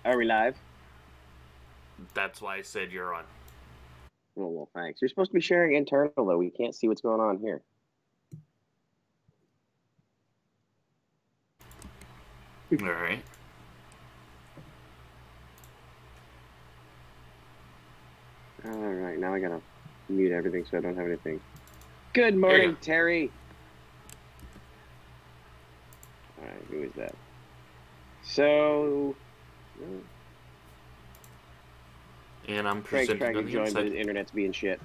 Are we live? That's why I said you're on. Oh, well, thanks. You're supposed to be sharing internal, though. We can't see what's going on here. All right. All right, now I gotta mute everything so I don't have anything. Good morning, Terry. All right, who is that? So, And I'm Craig's presenting trying on to the join, but inside. his internet's being shit.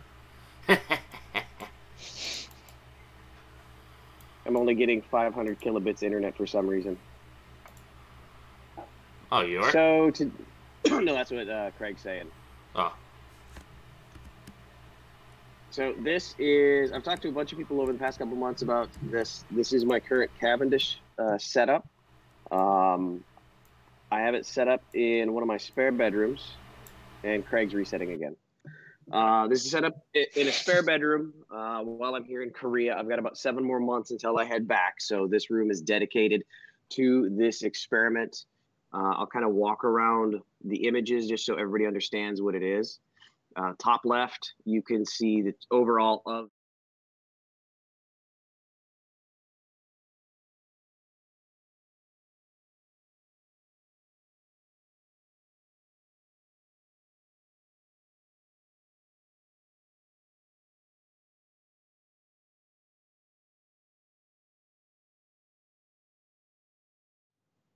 I'm only getting 500 kilobits internet for some reason. Oh, you are? So, no, that's what Craig's saying. Oh. So this is, I've talked to a bunch of people over the past couple months about this. This is my current Cavendish setup. I have it set up in one of my spare bedrooms, and Craig's resetting again. This is set up in a spare bedroom while I'm here in Korea. I've got about 7 more months until I head back. So this room is dedicated to this experiment. I'll kind of walk around the images just so everybody understands what it is. Top left, you can see the overall of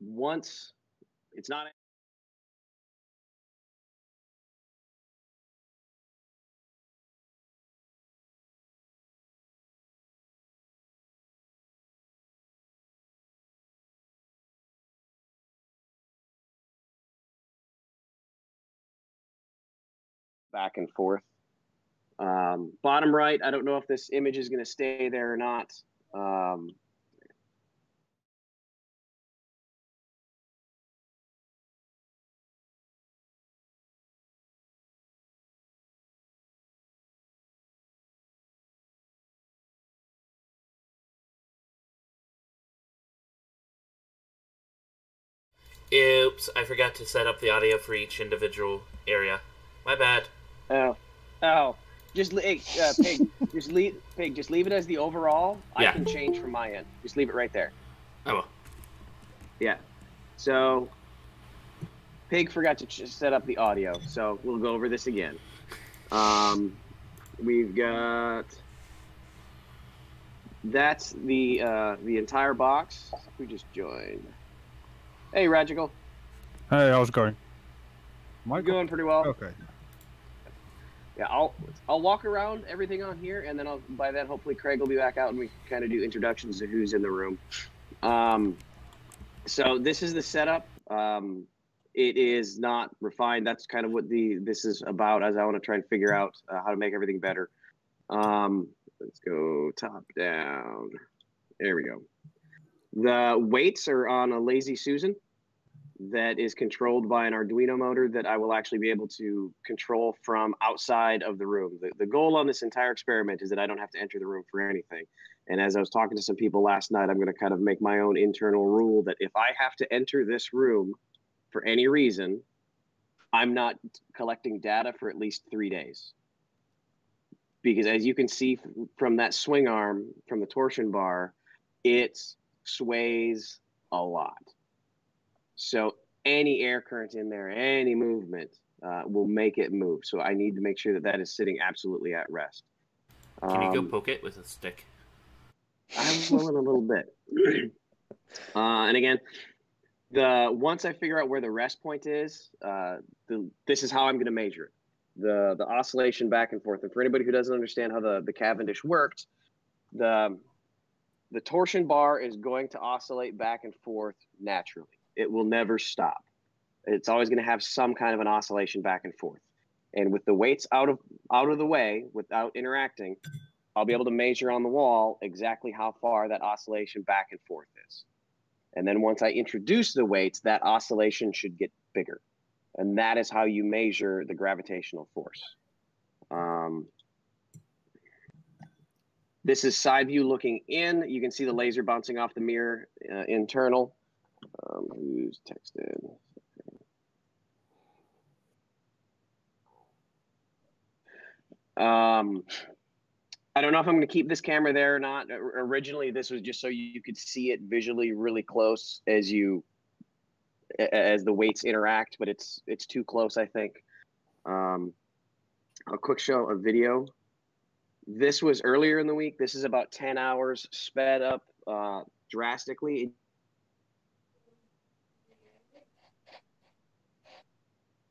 once it's not back and forth. Bottom right, I don't know if this image is going to stay there or not. Oops, I forgot to set up the audio for each individual area. My bad. Oh. Just Pig, just leave it as the overall. Yeah. I can change from my end. Just leave it right there. I will. Yeah. So Pig forgot to set up the audio, so we'll go over this again. We've got that's the entire box. We just joined. Hey, Radical. Hey, how's it going? Going pretty well. Okay. Yeah, I'll walk around everything on here, and then by then hopefully Craig will be back out, and we can kind of do introductions to who's in the room. So this is the setup. It is not refined. That's kind of what this is about, as I want to try and figure out how to make everything better. Let's go top down. There we go. The weights are on a Lazy Susan that is controlled by an Arduino motor that I will actually be able to control from outside of the room. The goal on this entire experiment is that I don't have to enter the room for anything. And as I was talking to some people last night, I'm going to kind of make my own internal rule that if I have to enter this room for any reason, I'm not collecting data for at least 3 days. Because as you can see from that swing arm, from the torsion bar, it sways a lot. So any air current in there, any movement will make it move. So I need to make sure that that is sitting absolutely at rest. Can you go poke it with a stick? I will in a little bit. And again, once I figure out where the rest point is, this is how I'm going to measure it. The oscillation back and forth. And for anybody who doesn't understand how the Cavendish worked, the torsion bar is going to oscillate back and forth naturally. It will never stop. It's always going to have some kind of an oscillation back and forth. And with the weights out of the way, without interacting, I'll be able to measure on the wall exactly how far that oscillation back and forth is. And then once I introduce the weights, that oscillation should get bigger. And that is how you measure the gravitational force. This is side view looking in. You can see the laser bouncing off the mirror internal. Who's texted? I don't know if I'm going to keep this camera there or not. Originally, this was just so you could see it visually really close as the weights interact, but it's too close, I think. A quick show of video. This was earlier in the week. This is about 10 hours sped up drastically.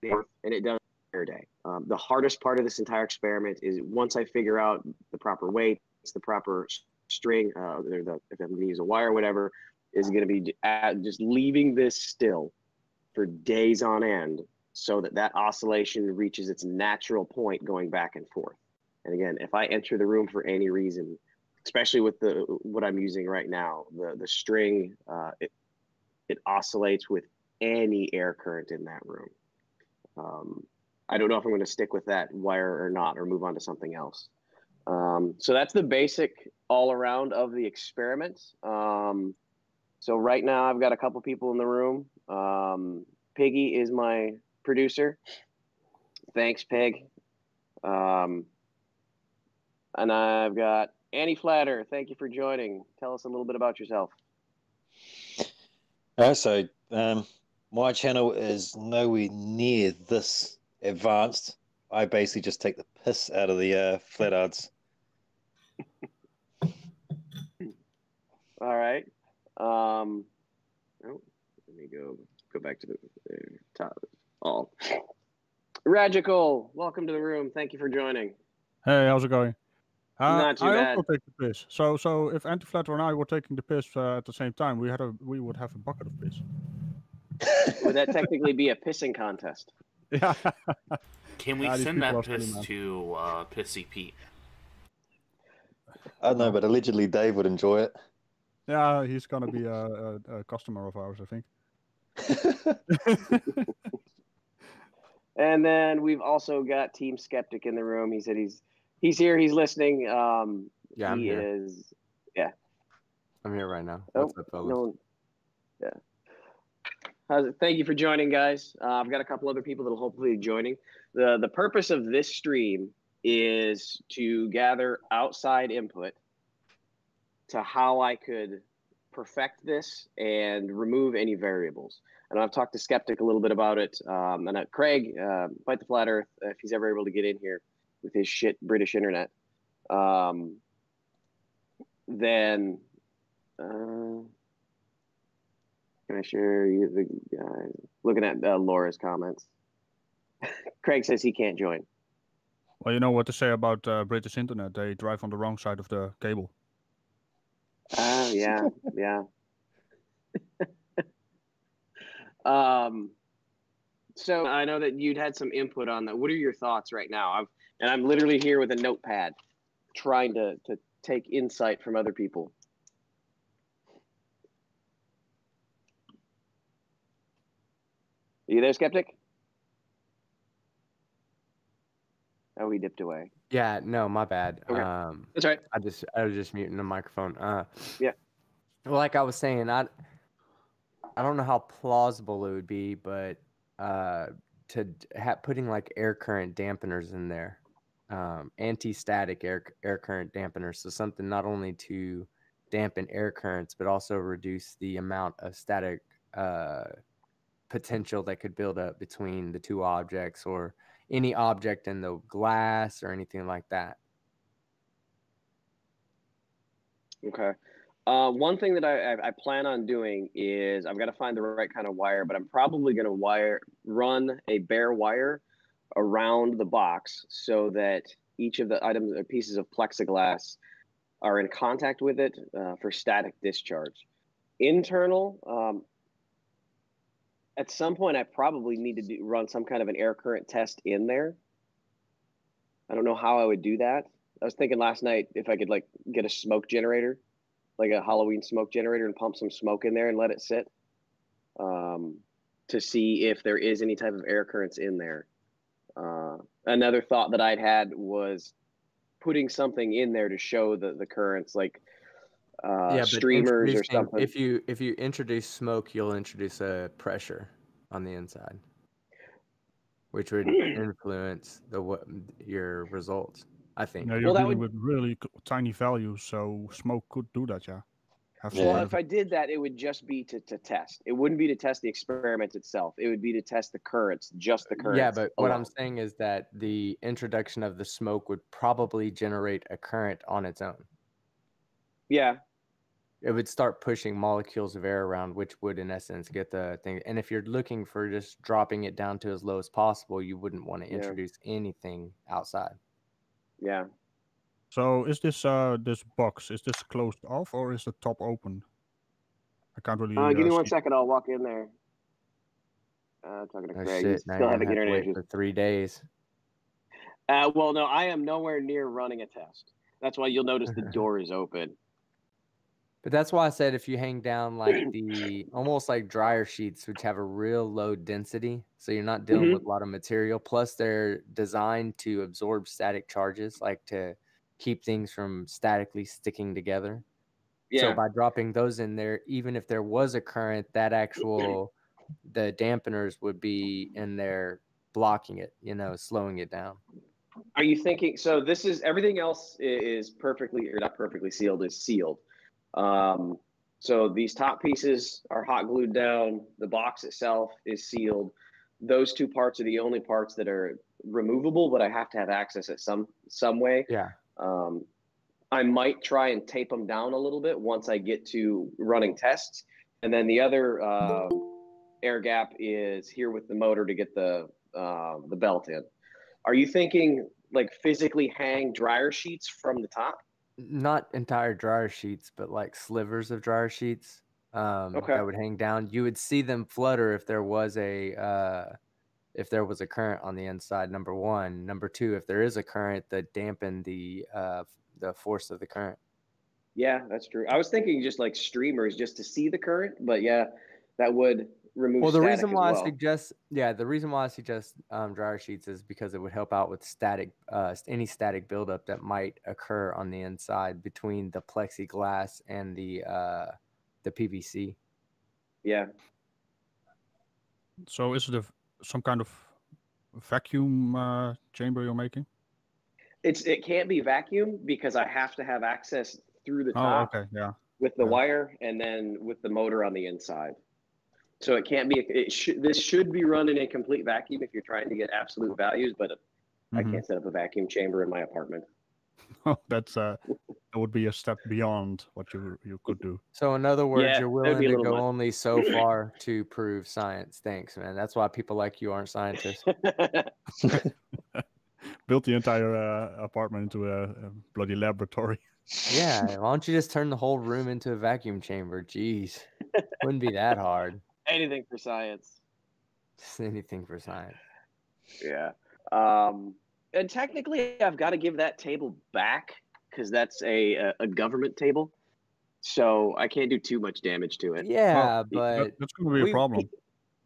And it does every day. The hardest part of this entire experiment is once I figure out the proper weight, the proper string, if I'm going to use a wire or whatever, is going to be just leaving this still for days on end so that oscillation reaches its natural point going back and forth. And again, if I enter the room for any reason, especially with what I'm using right now, the string, it oscillates with any air current in that room. I don't know if I'm going to stick with that wire or not, or move on to something else. So that's the basic all around of the experiment. So right now I've got a couple people in the room. Piggy is my producer. Thanks, Pig. And I've got Annie Flatter. Thank you for joining. Tell us a little bit about yourself. So my channel is nowhere near this advanced. I basically just take the piss out of the flatards. All right. Oh, let me go back to the top. Oh, Ragical, welcome to the room. Thank you for joining. Hey, how's it going? Not too bad. I also take the piss. So if Anti-Flatter and I were taking the piss at the same time, we would have a bucket of piss. Would that technically be a pissing contest? Yeah. Can we send that piss to Pissy Pete? I don't know, but allegedly Dave would enjoy it. Yeah, he's gonna be a customer of ours, I think. And then we've also got Team Skeptic in the room. He said he's here. He's listening. Yeah, I'm here. Yeah. I'm here right now. What's up, fellas? No, yeah. Thank you for joining, guys. I've got a couple other people that will hopefully be joining. The purpose of this stream is to gather outside input to how I could perfect this and remove any variables. And I've talked to Skeptic a little bit about it. And Craig, Fight the Flat Earth, if he's ever able to get in here with his shit British internet, then can I share you the guys? Looking at Laura's comments. Craig says he can't join. Well, you know what to say about British internet. They drive on the wrong side of the cable. Yeah. So I know that you'd had some input on that. What are your thoughts right now? I'm literally here with a notepad trying to take insight from other people. Are you there, Skeptic? Oh, he dipped away. Yeah, no, my bad. Okay. That's right. I was just muting the microphone. Yeah. Well, like I was saying, I don't know how plausible it would be, but putting like air current dampeners in there, anti-static air current dampeners, so something not only to dampen air currents but also reduce the amount of static potential that could build up between the two objects or any object in the glass or anything like that. Okay. One thing that I plan on doing is I've got to find the right kind of wire, but I'm probably going to run a bare wire around the box so that each of the items or pieces of plexiglass are in contact with it for static discharge. Internal, at some point I probably need to run some kind of an air current test in there. I don't know how I would do that. I was thinking last night if I could like get a smoke generator, like a Halloween smoke generator, and pump some smoke in there and let it sit to see if there is any type of air currents in there. Another thought that I'd had was putting something in there to show the currents, like streamers or something. If you introduce smoke, you'll introduce a pressure on the inside, which would influence your results. I think. Yeah, you're dealing with really tiny values, so smoke could do that. Yeah. Well, if I did that, it would just be to test. It wouldn't be to test the experiment itself. It would be to test the currents, just the currents. Yeah, but what alone. I'm saying is that the introduction of the smoke would probably generate a current on its own. Yeah. It would start pushing molecules of air around, which would, in essence, get the thing. And if you're looking for just dropping it down to as low as possible, you wouldn't want to introduce anything outside. Yeah. So is this this box, is this closed off or is the top open? I can't really give me 1 second. I'll walk in there. Talking to Craig. Shit, now Still you're having gonna have to internet wait for 3 days. Well, no, I am nowhere near running a test. That's why you'll notice the door is open. But that's why I said if you hang down like the almost like dryer sheets, which have a real low density, so you're not dealing with a lot of material. Plus, they're designed to absorb static charges, like to keep things from statically sticking together. Yeah. So by dropping those in there, even if there was a current, that the dampeners would be in there blocking it, slowing it down. Are you thinking? So this is everything else is perfectly, or not perfectly sealed, is sealed. So these top pieces are hot glued down. The box itself is sealed. Those two parts are the only parts that are removable, but I have to have access at some way. Yeah. I might try and tape them down a little bit once I get to running tests. And then the other air gap is here with the motor to get the belt in. Are you thinking like physically hang dryer sheets from the top? Not entire dryer sheets, but like slivers of dryer sheets that would hang down. You would see them flutter if there was a current on the inside. Number one. Number two, if there is a current, that dampen the force of the current. Yeah, that's true. I was thinking just like streamers just to see the current, but yeah, that would remove. Well, the static reason as why well. I suggest dryer sheets is because it would help out with static, any static buildup that might occur on the inside between the plexiglass and the PVC. Yeah. So is it some kind of vacuum chamber you're making? It can't be vacuum because I have to have access through the top. Oh, okay, yeah. With the wire and then with the motor on the inside. So it can't be. This should be run in a complete vacuum if you're trying to get absolute values, but I can't set up a vacuum chamber in my apartment. Oh, that would be a step beyond what you could do. So in other words, you're willing to go much. only so far to prove science. Thanks, man. That's why people like you aren't scientists. Built the entire apartment into a bloody laboratory. Yeah, why don't you just turn the whole room into a vacuum chamber? Jeez, wouldn't be that hard. Anything for science. Just anything for science. Yeah. And technically, I've got to give that table back because that's a government table. So I can't do too much damage to it. Yeah, but that's going to be a problem.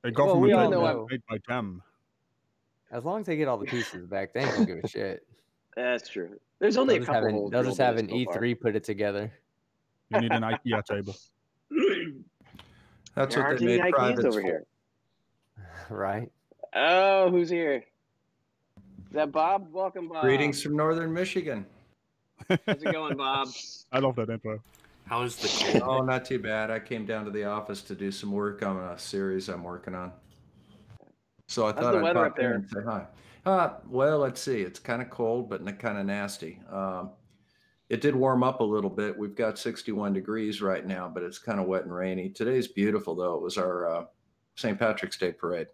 A government table made by them. As long as they get all the pieces back, they don't give a shit. That's true. There's only a couple holes. They'll just have an E3 put it together. You need an IKEA table. That's what they made privates over here. Right. Oh, who's here? Is that Bob? Welcome, Bob. Greetings from Northern Michigan. How's it going, Bob? I love that intro. How is the cold? Oh, not too bad. I came down to the office to do some work on a series I'm working on. So I thought I'd pop in and say hi. Well, let's see. It's kind of cold, but kind of nasty. It did warm up a little bit. We've got 61 degrees right now, but it's kind of wet and rainy. Today's beautiful, though. It was our St. Patrick's Day parade.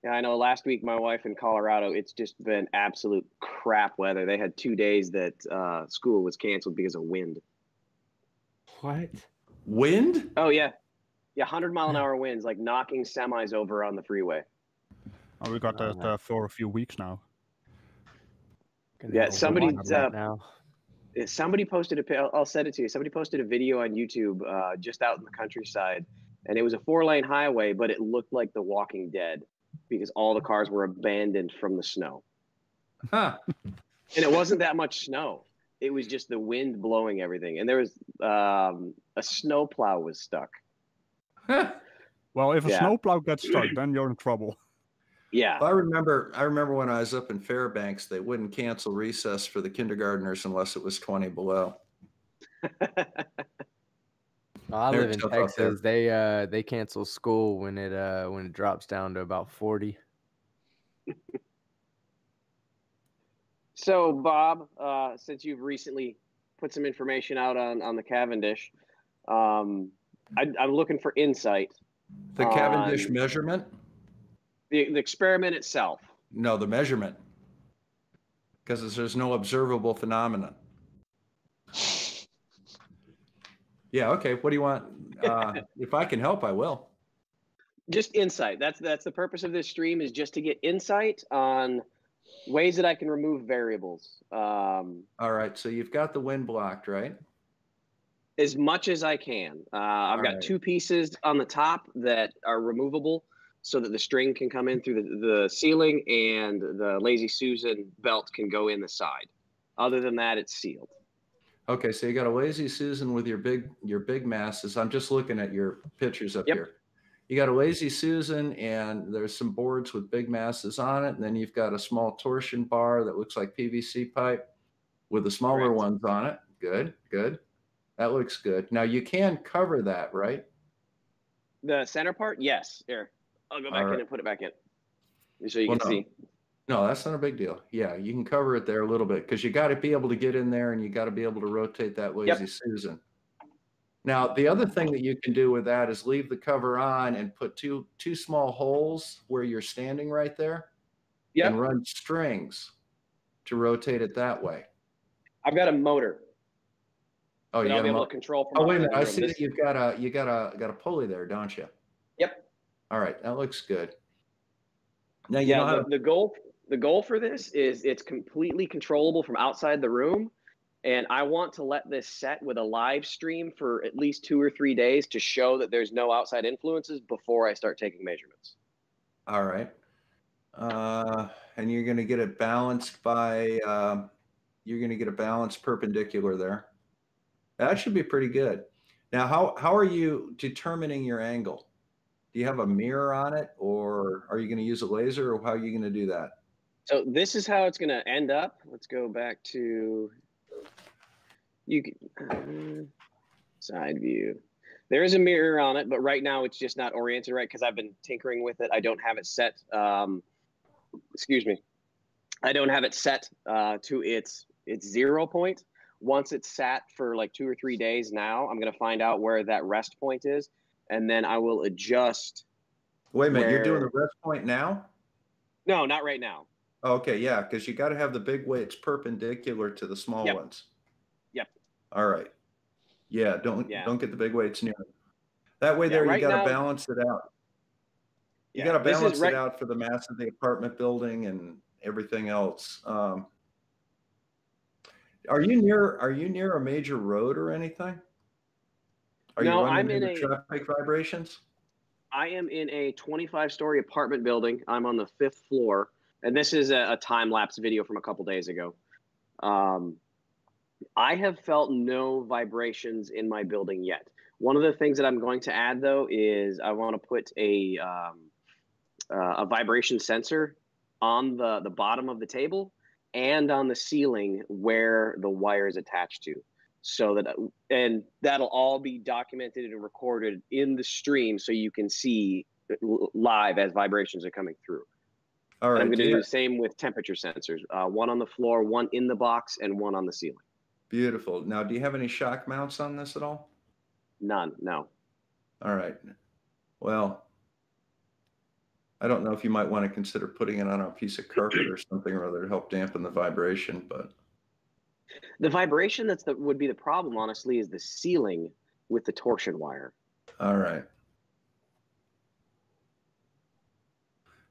Yeah, I know. Last week, my wife in Colorado, it's just been absolute crap weather. They had 2 days that school was canceled because of wind. What? Wind? Oh, yeah. Yeah, 100-mile-an-hour winds, like knocking semis over on the freeway. Oh, we got that for a few weeks now. Yeah, somebody posted I'll send it to you. Somebody posted a video on YouTube just out in the countryside, and it was a 4-lane highway, but it looked like The Walking Dead because all the cars were abandoned from the snow. Huh. And it wasn't that much snow. It was just the wind blowing everything. And there was a snowplow was stuck. Well, if a snowplow gets stuck, then you're in trouble. Yeah. I remember when I was up in Fairbanks, they wouldn't cancel recess for the kindergartners unless it was 20 below. I live in Texas. They cancel school when it drops down to about 40. So, Bob, since you've recently put some information out on the Cavendish, I'm looking for insight. The Cavendish measurement? The experiment itself. No, the measurement. Because there's no observable phenomenon. Yeah, okay. What do you want? If I can help, I will. Just insight. That's the purpose of this stream, is just to get insight on ways that I can remove variables. All right. So you've got the wind blocked, right? As much as I can. I've got 2 pieces on the top that are removable so that the string can come in through the ceiling and the Lazy Susan belt can go in the side. Other than that, it's sealed. Okay, so you got a Lazy Susan with your big masses. I'm just looking at your pictures up here. You got a Lazy Susan, and there's some boards with big masses on it, and then you've got a small torsion bar that looks like PVC pipe with the smaller ones on it. Good, good. That looks good. Now you can cover that, right? The center part, yes. Here, I'll go back in and put it back in, so you can see. No, that's not a big deal. Yeah, you can cover it there a little bit because you got to be able to get in there and you got to be able to rotate that Lazy Susan. Now, the other thing that you can do with that is leave the cover on and put two small holes where you're standing right there and run strings to rotate it that way. I've got a motor. Oh, you got be able to control from wait a minute. I see that you've got a pulley there, don't you? Yep. All right, that looks good. Now the goal for this is it's completely controllable from outside the room, and I want to let this set with a live stream for at least 2 or 3 days to show that there's no outside influences before I start taking measurements. All right. And you're going to get it balanced by you're going to get a balanced perpendicular there. That should be pretty good. Now, how are you determining your angle? Do you have a mirror on it, or are you going to use a laser, or how are you going to do that? So this is how it's going to end up. Let's go back to side view. There is a mirror on it, but right now it's just not oriented right because I've been tinkering with it. I don't have it set. Excuse me. I don't have it set to its 0 point. Once it's sat for like 2 or 3 days now, I'm going to find out where that rest point is, and then I will adjust. Wait a minute, you're doing the rest point now? No, not right now. Okay, yeah, because you got to have the big weights perpendicular to the small ones. Yep. All right. Yeah, don't get the big weights near it. That way there, you got to balance it out. You got to balance it out for the mass of the apartment building and everything else. Are you near a major road or anything? No, I'm in a traffic vibrations. I am in a 25-story apartment building. I'm on the 5th floor, and this is a time-lapse video from a couple days ago. I have felt no vibrations in my building yet. One of the things that I'm going to add, though, is I want to put a vibration sensor on the bottom of the table and on the ceiling where the wire is attached to. So and that'll all be documented and recorded in the stream so you can see live as vibrations are coming through. All right. And I'm going to do the same with temperature sensors, one on the floor, one in the box, and one on the ceiling. Beautiful. Now, do you have any shock mounts on this at all? None, no. All right. Well, I don't know if you might want to consider putting it on a piece of carpet or something or other to help dampen the vibration, but the vibration would be the problem, honestly, is the ceiling with the torsion wire. All right.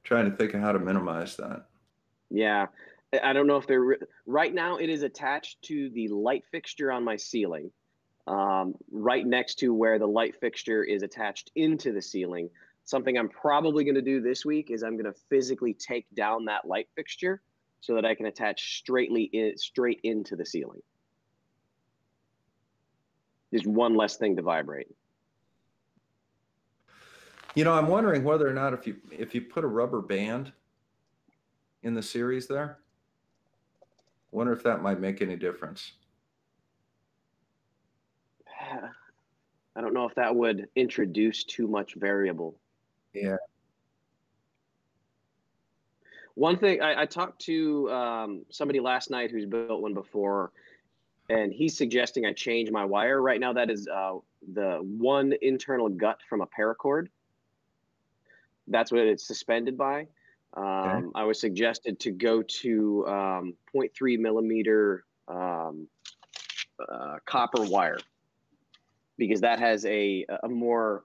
Trying to think of how to minimize that. Yeah. I don't know if they're right now. It is attached to the light fixture on my ceiling, right next to where the light fixture is attached into the ceiling. Something I'm probably going to do this week is I'm going to physically take down that light fixture so that I can attach straight into the ceiling. Just one less thing to vibrate. You know, I'm wondering whether or not if you put a rubber band in the series there. Wonder if that might make any difference. I don't know if that would introduce too much variable. Yeah. One thing, I talked to somebody last night who's built one before, and he's suggesting I change my wire. Right now, that is the one internal gut from a paracord. That's what it's suspended by. Okay. I was suggested to go to 0.3 millimeter copper wire, because that has a more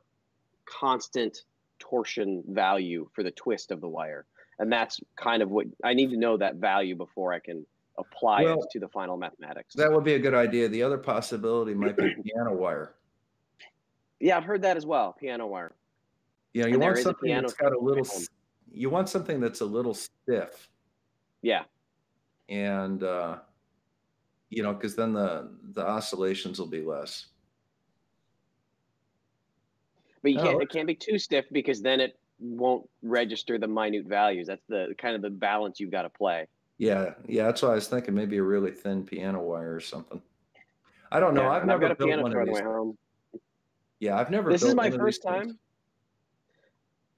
constant torsion value for the twist of the wire. And that's kind of what I need to know, that value, before I can apply it to the final mathematics. That would be a good idea. The other possibility might be piano wire. Yeah, I've heard that as well. Piano wire. Yeah, you want something that's got a little. You want something that's a little stiff. Yeah. And you know, because then the oscillations will be less. But it can't be too stiff, because then it won't register the minute values. That's the kind of the balance you've got to play. Yeah, that's why I was thinking maybe a really thin piano wire or something. I don't know. Yeah, I've never got a built piano one on of the these. way home. Yeah, I've never. This built is my one of first these things.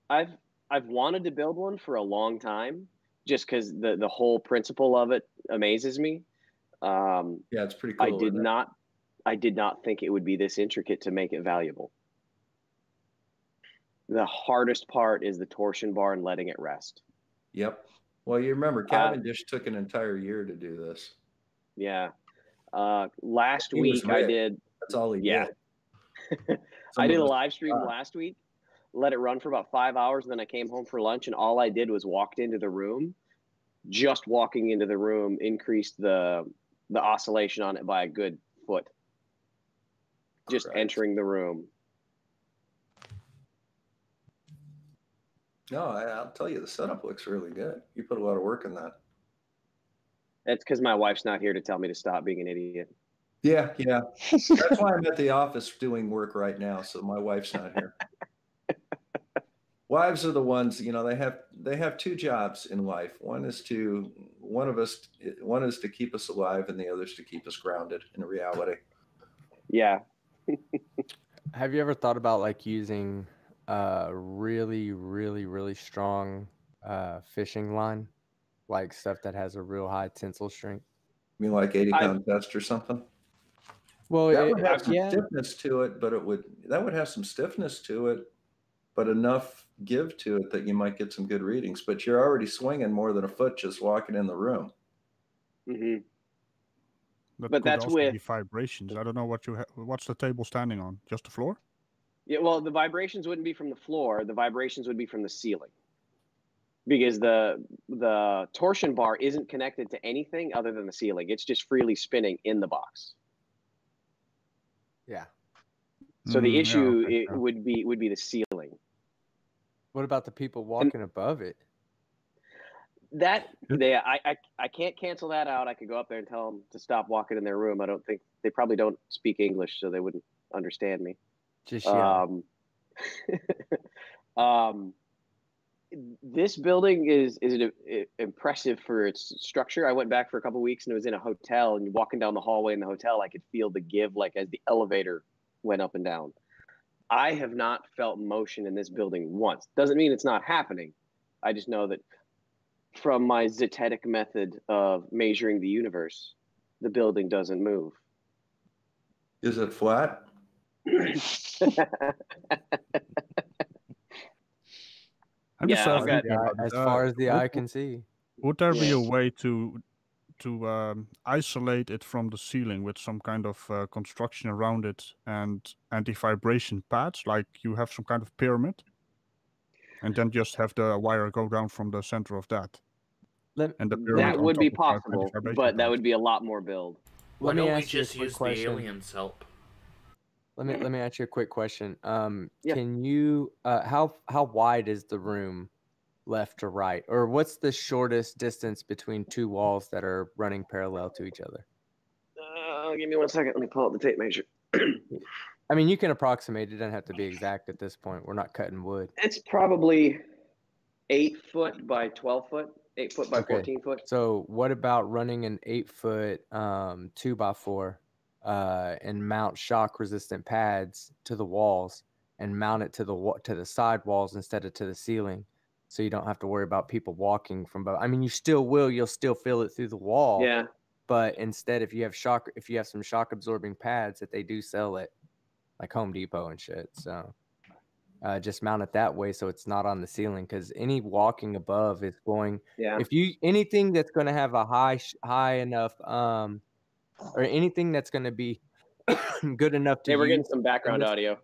time. I've wanted to build one for a long time, just because the whole principle of it amazes me. Yeah, it's pretty cool. I did not think it would be this intricate to make it valuable. The hardest part is the torsion bar and letting it rest. Yep. Well, you remember Cavendish took an entire year to do this. Yeah. Last week I did. That's all he did. I did a live stream last week, let it run for about 5 hours, and then I came home for lunch, and all I did was walked into the room. Just walking into the room increased the oscillation on it by a good foot. Just entering the room. No, I'll tell you, the setup looks really good. You put a lot of work in that. That's because my wife's not here to tell me to stop being an idiot. Yeah. That's why I'm at the office doing work right now, so my wife's not here. Wives are the ones, you know, they have two jobs in life. One is to keep us alive, and the other is to keep us grounded in reality. Yeah. Have you ever thought about like using really, really, really strong fishing line, like stuff that has a real high tensile strength? You mean like 80-pound test or something? Well, that would have some stiffness to it, but enough give to it that you might get some good readings. But you're already swinging more than a foot just walking in the room. Mm-hmm. But that's with vibrations. I don't know what's the table standing on? Just the floor? Yeah, well, the vibrations wouldn't be from the floor. The vibrations would be from the ceiling, because the torsion bar isn't connected to anything other than the ceiling. It's just freely spinning in the box. Yeah. So the issue would be the ceiling. What about the people walking above it? I can't cancel that out. I could go up there and tell them to stop walking in their room. I don't think they probably don't speak English, so they wouldn't understand me. Just yell. This building is impressive for its structure. I went back for a couple of weeks, and it was in a hotel, and walking down the hallway in the hotel, I could feel the give, like as the elevator went up and down. I have not felt motion in this building once. Doesn't mean it's not happening. I just know that from my zetetic method of measuring the universe, the building doesn't move. Is it flat? As far as the eye can see. Would there be a way to isolate it from the ceiling with some kind of construction around it and anti-vibration pads, like you have some kind of pyramid, and then just have the wire go down from the center of that? That would be possible, but that would be a lot more build. Why don't we just use the aliens' help? Let me ask you a quick question. Can you how wide is the room left to right, or what's the shortest distance between two walls that are running parallel to each other? Give me 1 second. Let me pull up the tape measure. I mean, you can approximate. It doesn't have to be exact at this point. We're not cutting wood. It's probably 8 foot by 12 foot. 8 foot by 14 foot. So what about running an 8 foot 2x4 and mount shock resistant pads to the walls and mount it to the side walls instead of to the ceiling, so you don't have to worry about people walking from both. I mean, you still will. You'll still feel it through the wall. Yeah. But instead, if you have some shock absorbing pads that they do sell at like Home Depot and shit, so just mount it that way so it's not on the ceiling, because any walking above is going. Yeah. If you anything that's going to have a high enough or anything that's going to be good enough to we're use getting some background audio.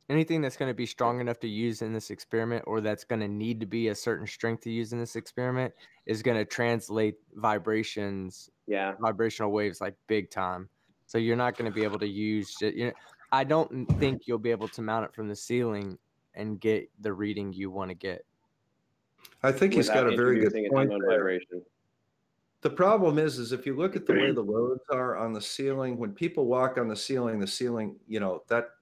Anything that's going to be strong enough to use in this experiment, or that's going to need to be a certain strength to use in this experiment, is going to translate vibrational waves like big time. So you're not going to be able to use it. I don't think you'll be able to mount it from the ceiling and get the reading you want to get. I think he's got a very good point there. Vibration. The problem is if you look at the way the loads are on the ceiling, when people walk on the ceiling,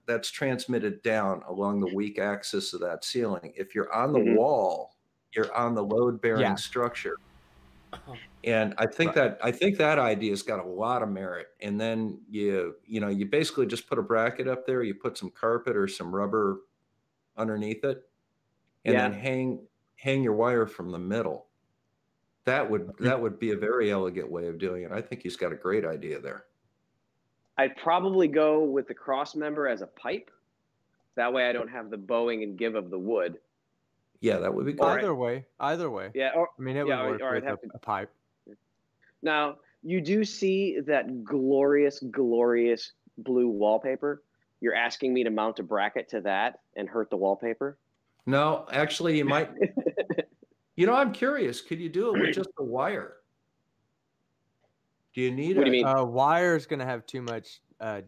that's transmitted down along the weak axis of that ceiling. If you're on the wall, you're on the load-bearing structure. And I think that idea's got a lot of merit. And then you basically just put a bracket up there, you put some carpet or some rubber underneath it, and then hang your wire from the middle. That would be a very elegant way of doing it. I think he's got a great idea there. I'd probably go with the cross member as a pipe. That way I don't have the bowing and give of the wood. Yeah, that would be good. Either way. Yeah, I mean, it would work with a pipe. Now, you do see that glorious, glorious blue wallpaper. You're asking me to mount a bracket to that and hurt the wallpaper? No, actually, you might. I'm curious. Could you do it with just a wire? Do you need What do you mean? Wire is going to have too much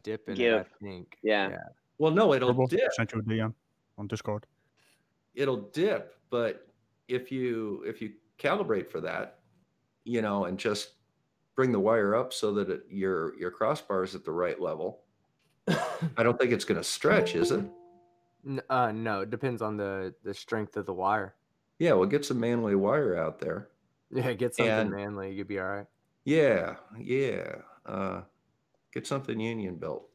dip in it, I think. Yeah. Well, no, it'll dip. Sent you a DM on Discord. It'll dip, but if you calibrate for that, and just bring the wire up so that your crossbar is at the right level, I don't think it's going to stretch, is it? No, it depends on the strength of the wire. Yeah, well, get some manly wire out there. Yeah, get something manly. You'll be all right. Yeah. Get something union built.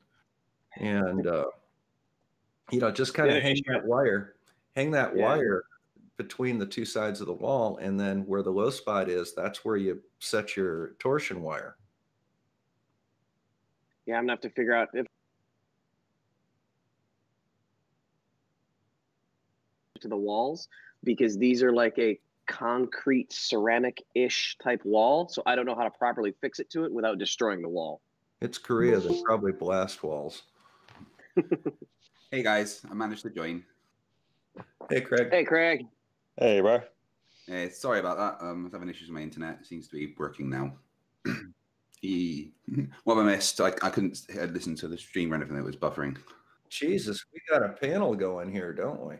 And, just kind of hang that wire between the two sides of the wall. And then where the low spot is, that's where you set your torsion wire. Yeah, I'm going to have to figure out if to the walls, because these are like a concrete ceramic-ish type wall. So I don't know how to properly fix it to it without destroying the wall. It's Korea. They're probably blast walls. Hey guys, I managed to join. Hey Craig. Hey Craig. Hey bro. Hey, sorry about that. I was having issues with my internet. It seems to be working now. What I missed, I couldn't listen to the stream or anything. It was buffering. Jesus, we got a panel going here, don't we?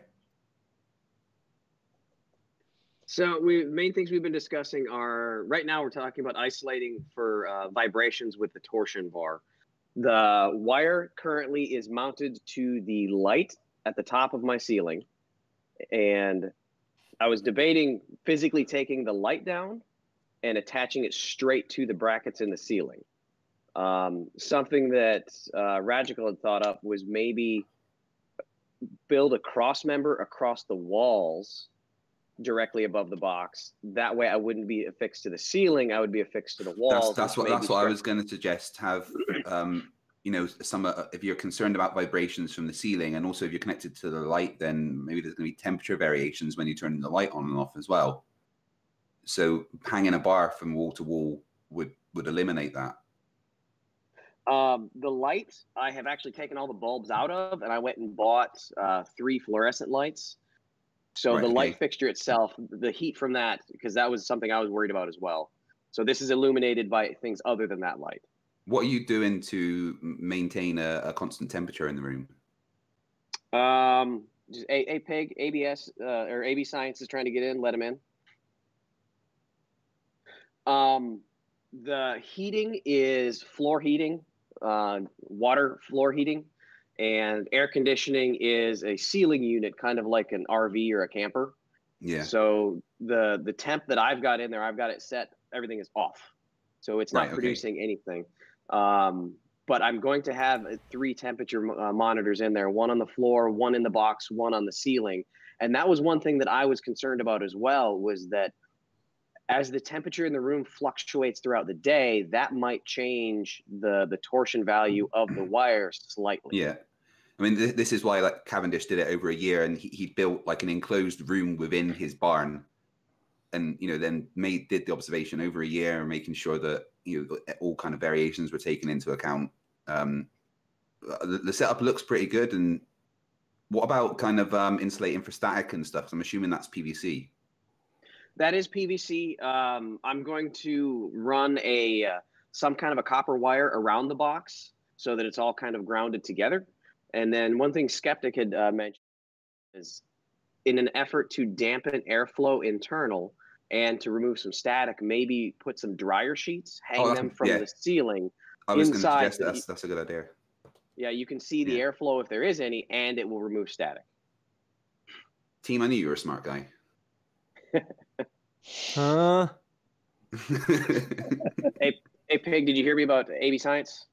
So main things we've been discussing are, right now we're talking about isolating for vibrations with the torsion bar. The wire currently is mounted to the light at the top of my ceiling. And I was debating physically taking the light down and attaching it straight to the brackets in the ceiling. Something that Radical had thought up was maybe build a cross member across the walls directly above the box. That way I wouldn't be affixed to the ceiling. I would be affixed to the walls. That's what I was going to suggest. Have, if you're concerned about vibrations from the ceiling, and also if you're connected to the light, then maybe there's going to be temperature variations when you turn the light on and off as well. So hanging a bar from wall to wall would eliminate that. The light, I have actually taken all the bulbs out of, and I went and bought 3 fluorescent lights. So the light fixture itself, the heat from that, because that was something I was worried about as well. So this is illuminated by things other than that light. What are you doing to maintain a constant temperature in the room? Just APIG, ABS, or AB Science is trying to get in. Let them in. The heating is floor heating, water floor heating. And air conditioning is a ceiling unit, kind of like an RV or a camper. Yeah. So the temp that I've got in there, I've got it set. Everything is off, so it's not producing anything. But I'm going to have 3 temperature monitors in there, 1 on the floor, 1 in the box, 1 on the ceiling. And that was one thing that I was concerned about as well, was that as the temperature in the room fluctuates throughout the day, that might change the torsion value of the wire slightly. Yeah. I mean, this is why like Cavendish did it over a year, and he built like an enclosed room within his barn, and then did the observation over a year, making sure that all kind of variations were taken into account. The setup looks pretty good. And what about kind of insulating for static and stuff? I'm assuming that's PVC. That is PVC. I'm going to run some kind of a copper wire around the box so that it's all kind of grounded together. And then one thing Skeptic had mentioned is, in an effort to dampen airflow internal and to remove some static, maybe put some dryer sheets, hang them from the ceiling. I was going to suggest that's a good idea. Yeah, you can see the airflow if there is any, and it will remove static. Team, I knew you were a smart guy. Huh? Hey, Pig, did you hear me about AB Science?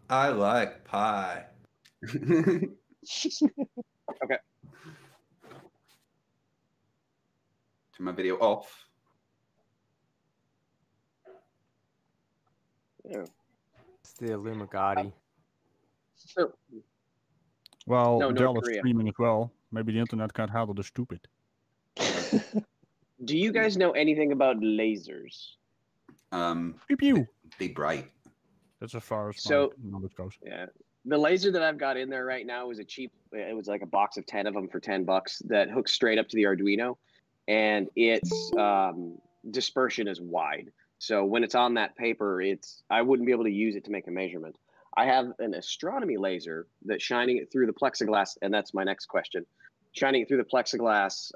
I like pie. Okay. Turn my video off. Yeah. It's the Illumigati. So, well, Dell is streaming as well. Maybe the internet can't handle the stupid. Do you guys know anything about lasers? Pew pew. Big bright. That's as far as my knowledge goes. Yeah. The laser that I've got in there right now is a cheap, it was like a box of 10 of them for $10 that hooks straight up to the Arduino, and its dispersion is wide. So when it's on that paper, I wouldn't be able to use it to make a measurement. I have an astronomy laser that's shining it through the plexiglass, and that's my next question. Shining it through the plexiglass,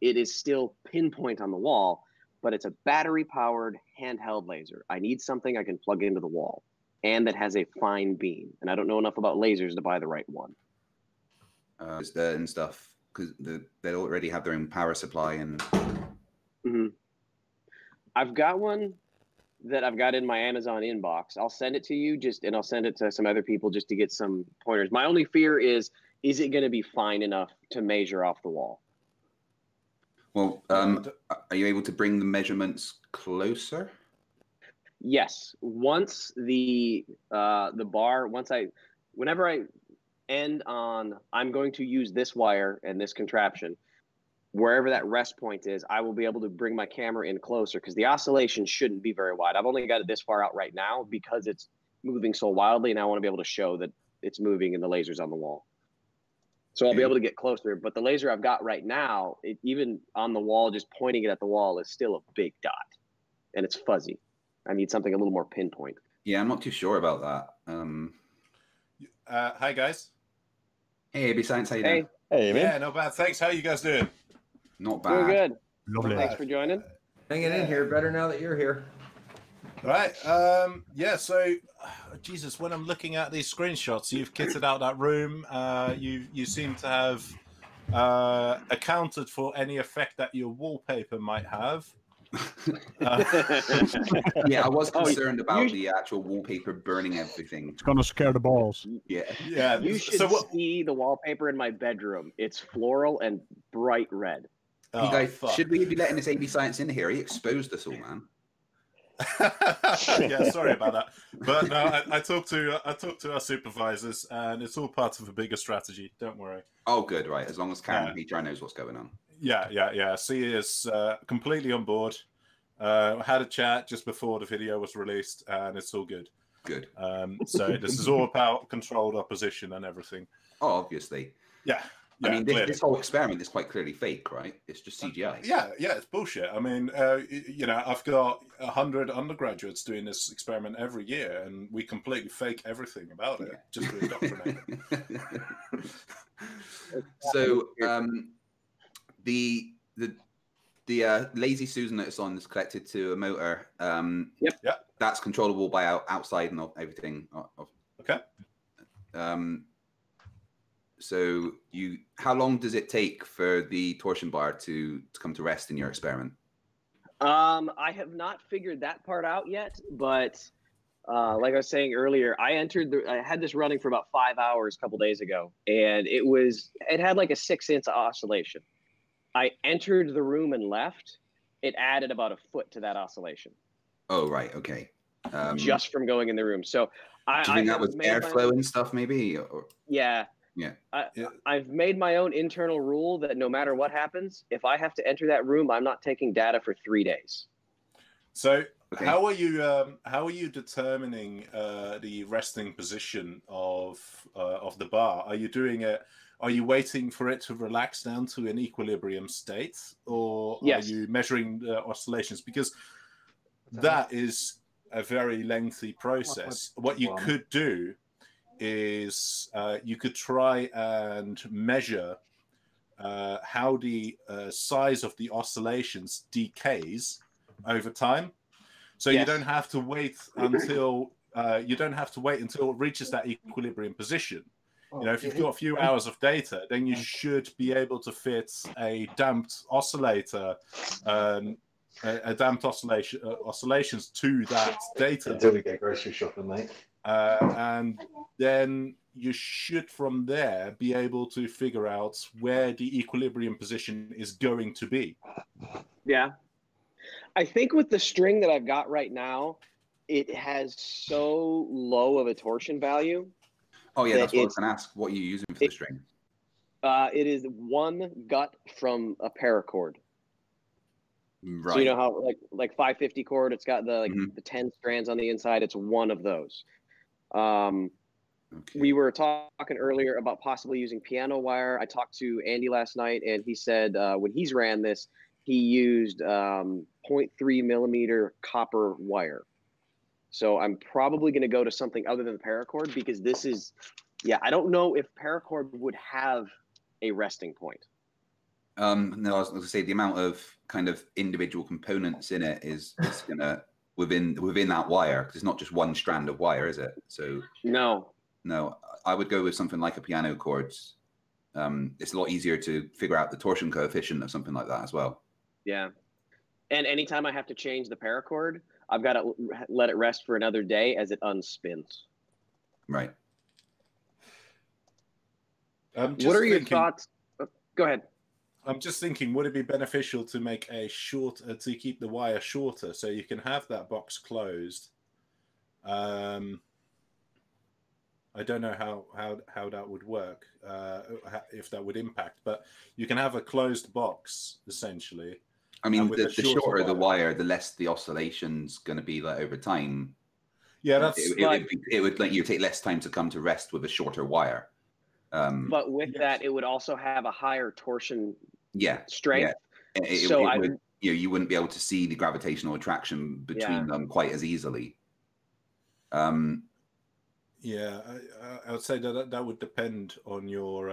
it is still pinpoint on the wall, but it's a battery-powered handheld laser. I need something I can plug into the wall and that has a fine beam. And I don't know enough about lasers to buy the right one. And stuff, because they already have their own power supply. And I've got one that I've got in my Amazon inbox. I'll send it to you and I'll send it to some other people just to get some pointers. My only fear is it going to be fine enough to measure off the wall? Well, are you able to bring the measurements closer? Yes. Once the bar, whenever I end on, I'm going to use this wire and this contraption, wherever that rest point is, I will be able to bring my camera in closer, because the oscillation shouldn't be very wide. I've only got it this far out right now because it's moving so wildly, and I want to be able to show that it's moving and the laser's on the wall. So I'll be able to get closer. But the laser I've got right now, even on the wall, just pointing it at the wall, is still a big dot, and it's fuzzy. I need something a little more pinpoint. Yeah, I'm not too sure about that. Hi, guys. Hey, AB Science, how you doing? Hey, man. Yeah, not bad. Thanks. How are you guys doing? Not bad. Doing good. Lovely. Thanks for joining. Hanging in here. Better now that you're here. Right. Yeah. So, Jesus, when I'm looking at these screenshots, you've kitted out that room. You seem to have accounted for any effect that your wallpaper might have. Yeah, I was concerned about the actual wallpaper burning everything. It's gonna scare the balls. Yeah. Yeah. You should see the wallpaper in my bedroom. It's floral and bright red. Hey guys, should we be letting this AB Science in here? He exposed us all, man. Yeah, sorry about that. But no, I talked to our supervisors, and it's all part of a bigger strategy. Don't worry. Oh, good, right. As long as Karen HR knows what's going on. Yeah. C is completely on board. Had a chat just before the video was released, and it's all good. Good. So this is all about controlled opposition and everything. Oh, obviously. Yeah. I mean, this whole experiment is quite clearly fake, right? It's just CGI. Yeah, it's bullshit. I mean, I've got 100 undergraduates doing this experiment every year, and we completely fake everything about it just to indoctrinate them. So, the Lazy Susan that it's on is connected to a motor. Yep. That's controllable by outside and everything. Okay. So how long does it take for the torsion bar to come to rest in your experiment? I have not figured that part out yet, but like I was saying earlier, I had this running for about 5 hours a couple days ago, and it had like a 6-inch oscillation. I entered the room and left. It added about a foot to that oscillation. Oh, right. Okay. Just from going in the room. So do you think that was airflow and stuff, maybe? Or... Yeah. Yeah. I've made my own internal rule that no matter what happens, if I have to enter that room, I'm not taking data for 3 days. So how are you determining the resting position of the bar? Are you doing it? Are you waiting for it to relax down to an equilibrium state, or yes. Are you measuring the oscillations? Because that is a very lengthy process. What you could do is you could try and measure how the size of the oscillations decays over time. So yes. You don't have to wait until it reaches that equilibrium position. You know, if you've got a few hours of data, then you should be able to fit a damped oscillator, a damped oscillations to that data. Until we go grocery shopping, mate. And then you should, from there, be able to figure out where the equilibrium position is going to be. Yeah. I think with the string that I've got right now, it has so low of a torsion value. Oh, yeah, that's what I was going to ask. What are you using for the string? It is 1 gut from a paracord. Right. So you know how like 550 cord, it's got the the 10 strands on the inside. It's one of those. Okay. We were talking earlier about possibly using piano wire. I talked to Andy last night, and he said when he's ran this, he used 0.3 millimeter copper wire. So I'm probably going to go to something other than the paracord, because this is, I don't know if paracord would have a resting point. No, I was going to say the amount of kind of individual components in it is going to within that wire, because it's not just one strand of wire, is it? So no, I would go with something like a piano cord. It's a lot easier to figure out the torsion coefficient of something like that as well. Yeah, and anytime I have to change the paracord, I've got to let it rest for another day as it unspins. Right. What are your thoughts? Go ahead. I'm just thinking, would it be beneficial to make to keep the wire shorter so you can have that box closed? I don't know how that would work, if that would impact, but you can have a closed box essentially. I mean, the shorter the wire, the less the oscillation's going to be like over time. Yeah, it would let you take less time to come to rest with a shorter wire. But with that, it would also have a higher torsion strength. Yeah. You wouldn't be able to see the gravitational attraction between them quite as easily. Yeah, I would say that would depend on your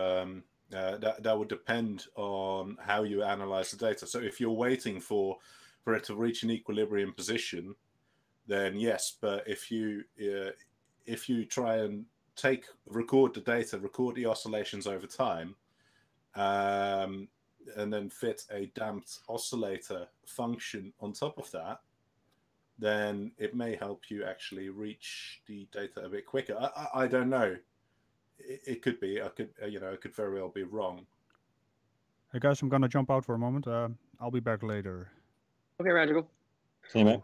that would depend on how you analyze the data. So if you're waiting for it to reach an equilibrium position, then yes. But if you try and record the data, record the oscillations over time, and then fit a damped oscillator function on top of that, then it may help you actually reach the data a bit quicker. I don't know. It could be. I could very well be wrong. Hey guys, I'm gonna jump out for a moment. I'll be back later. Okay, Magical. See you, mate.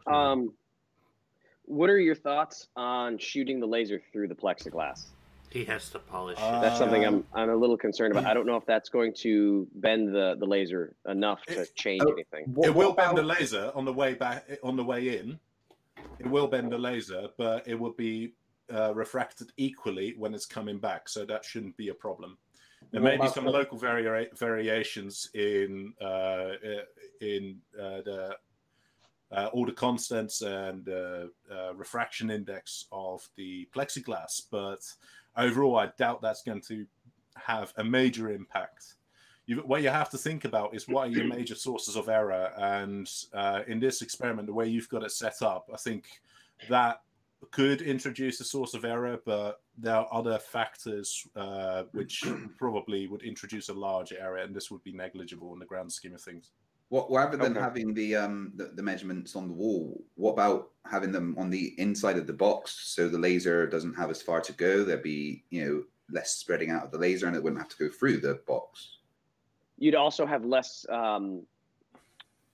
What are your thoughts on shooting the laser through the plexiglass? He has to polish it. That's something I'm a little concerned about. I don't know if that's going to bend the laser enough to change anything. It will bend the laser on the way back, on the way in. It will bend the laser, but it will be refracted equally when it's coming back, so that shouldn't be a problem. There may be some local variations in all the constants and refraction index of the plexiglass, but overall, I doubt that's going to have a major impact. What you have to think about is what are your major sources of error, and in this experiment, the way you've got it set up, I think that could introduce a source of error, but there are other factors which probably would introduce a larger error, and this would be negligible in the grand scheme of things. Rather than having the measurements on the wall, what about having them on the inside of the box so the laser doesn't have as far to go? There'd be, less spreading out of the laser, and it wouldn't have to go through the box. You'd also have less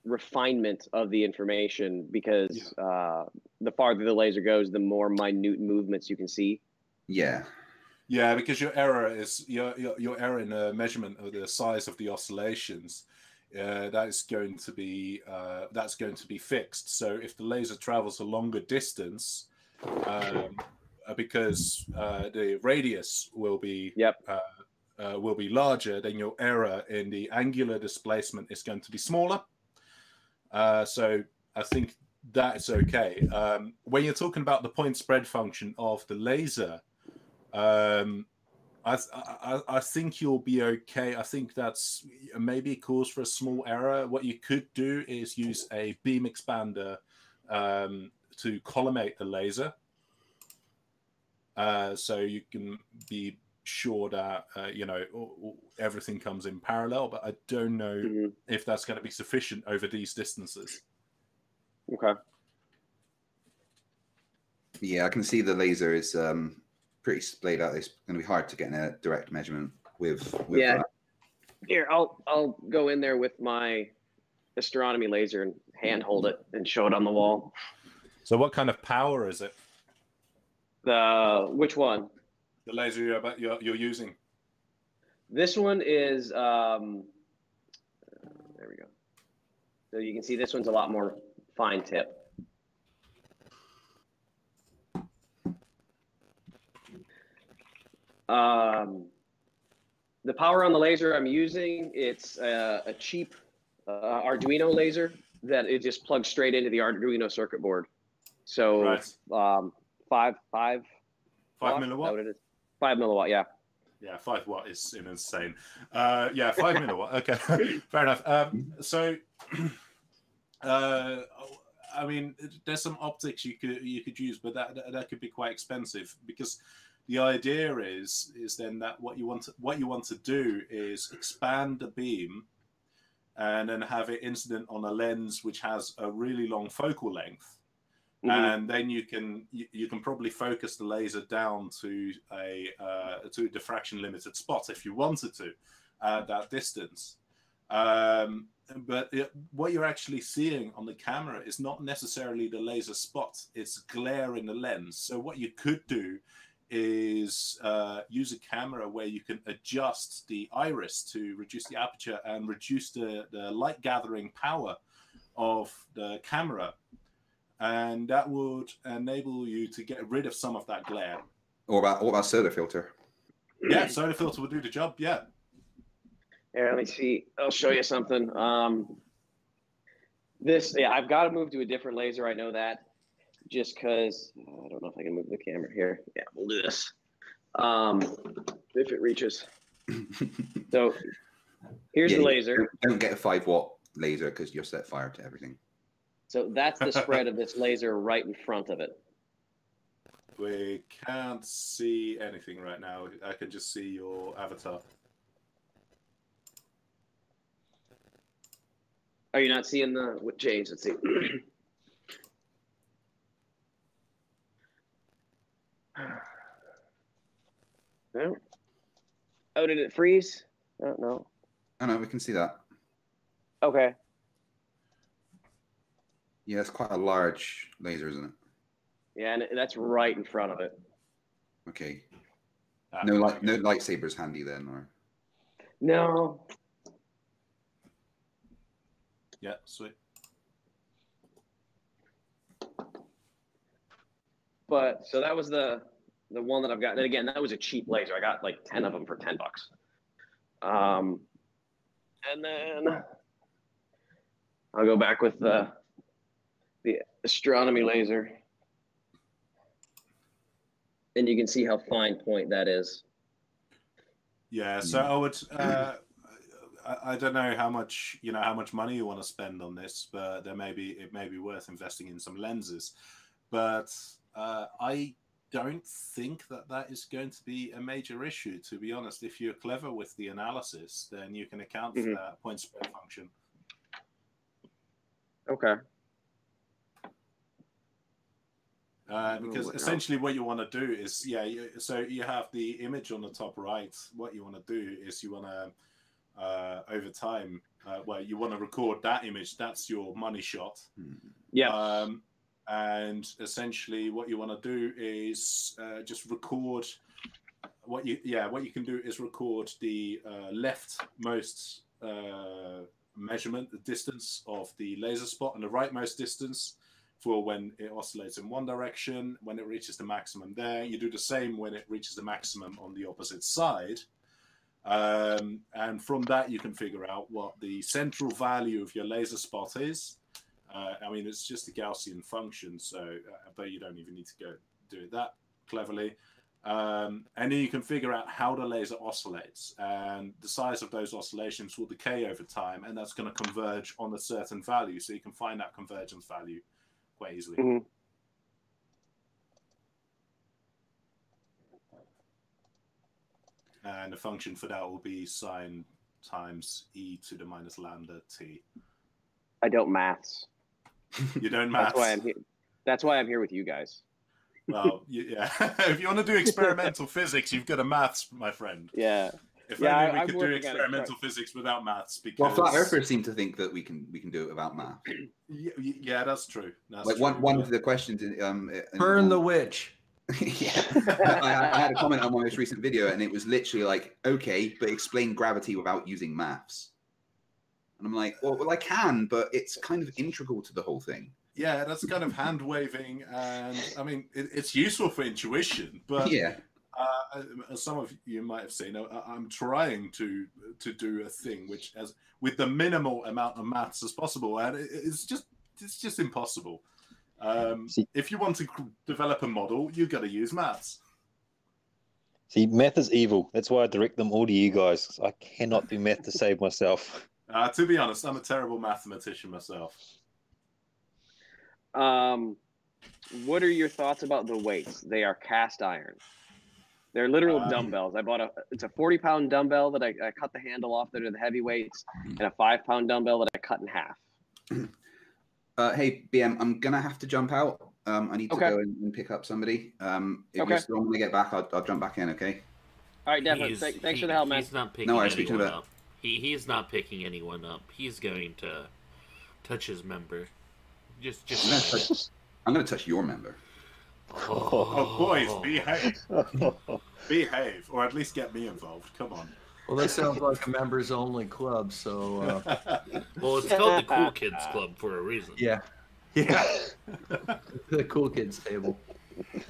refinement of the information because the farther the laser goes, the more minute movements you can see. Yeah, because your error is your error in the measurement of the size of the oscillations. That's going to be fixed. So if the laser travels a longer distance, because the radius will be larger, then your error in the angular displacement is going to be smaller. So I think that is okay. When you're talking about the point spread function of the laser, I think you'll be okay. I think that's maybe a cause for a small error. What you could do is use a beam expander to collimate the laser, so you can be sure that everything comes in parallel. But I don't know if that's going to be sufficient over these distances. Okay. Yeah, I can see the laser is pretty splayed out. It's going to be hard to get a direct measurement with that. Here, I'll go in there with my astronomy laser and hand hold it and show it on the wall. So what kind of power is it? Which one? The laser you're using. This one is there we go. So you can see this one's a lot more fine tip. The power on the laser I'm using, it's a cheap Arduino laser that it just plugs straight into the Arduino circuit board. So right. 5 milliwatt. What it is? 5 milliwatt, yeah. Yeah, 5 watt is insane. 5 milliwatt. Okay, fair enough. So, I mean, there's some optics you could use, but that could be quite expensive, because the idea is then that what you want to do is expand the beam, and then have it incident on a lens which has a really long focal length. And then you can probably focus the laser down to a diffraction limited spot if you wanted to at that distance. But what you're actually seeing on the camera is not necessarily the laser spot; it's glare in the lens. So what you could do is use a camera where you can adjust the iris to reduce the aperture and reduce the light gathering power of the camera. And that would enable you to get rid of some of that glare. What about solar filter? Yeah, solar filter would do the job. Yeah. Here, let me see. I'll show you something. I've got to move to a different laser. I know that, just because I don't know if I can move the camera here. Yeah, we'll do this. If it reaches. So here's the laser. Don't get a 5 watt laser because you'll set fire to everything. So that's the spread of this laser right in front of it. We can't see anything right now. I can just see your avatar. Are you not seeing what James? Let's see. No. Oh, did it freeze? Oh, no. Oh, no, we can see that. Okay. Yeah, it's quite a large laser, isn't it? Yeah, and that's right in front of it. Okay. No lightsabers handy then, or? No. Yeah, sweet. But so that was the one that I've got. And again, that was a cheap laser. I got like 10 of them for $10. And then I'll go back with the astronomy laser. And you can see how fine point that is. Yeah, so I would I don't know how much money you want to spend on this, but it may be worth investing in some lenses. But I don't think that is going to be a major issue, to be honest. If you're clever with the analysis, then you can account for that point spread function. Okay. Because essentially what you want to do is, so you have the image on the top right. What you want to do is you want to, over time, you want to record that image. That's your money shot. Yeah. And essentially what you want to do is just record what you can do is record the leftmost measurement, the distance of the laser spot, and the rightmost distance for when it oscillates in one direction, when it reaches the maximum there. You do the same when it reaches the maximum on the opposite side. And from that, you can figure out what the central value of your laser spot is. I mean, it's just a Gaussian function, so but you don't even need to go do it that cleverly. And then you can figure out how the laser oscillates, and the size of those oscillations will decay over time, and that's going to converge on a certain value. So you can find that convergence value quite easily. And the function for that will be sine times e to the minus lambda t. I don't maths. You don't maths. That's why I'm here. That's why I'm here with you guys. Well, yeah. If you want to do experimental physics, you've got to maths, my friend. Yeah. If only we could do experimental physics without maths, because well, flat earthers seem to think that we can do it without math. Yeah, that's true. That's like true. One of the questions burn the witch. Yeah, I had a comment on my most recent video, and it was literally like, okay, but explain gravity without using maths. And I'm like, well, I can, but it's kind of integral to the whole thing. Yeah, that's kind of hand waving, and I mean, it's useful for intuition, but yeah. As some of you might have seen, I'm trying to do a thing which has with the minimal amount of maths as possible, and it's just impossible. If you want to develop a model, you've got to use maths. See, math is evil. That's why I direct them all to you guys. I cannot do math to save myself. To be honest, I'm a terrible mathematician myself. What are your thoughts about the weights? They are cast iron. They're literal dumbbells. I bought it's a 40-pound dumbbell that I cut the handle off that are the heavy weights, and a 5-pound dumbbell that I cut in half. Hey, BM, I'm going to have to jump out. I need to go and pick up somebody. If you're still going to get back, I'll jump back in, okay? All right, definitely. Thanks for the help, man. He's not picking anyone up. He's not picking anyone up. He's going to touch his member. I'm going to touch your member. Oh, boys, behave. Behave, or at least get me involved. Come on. Well, that sounds like a members-only club, so... Well, it's called the Cool Kids Club for a reason. Yeah. The Cool Kids table.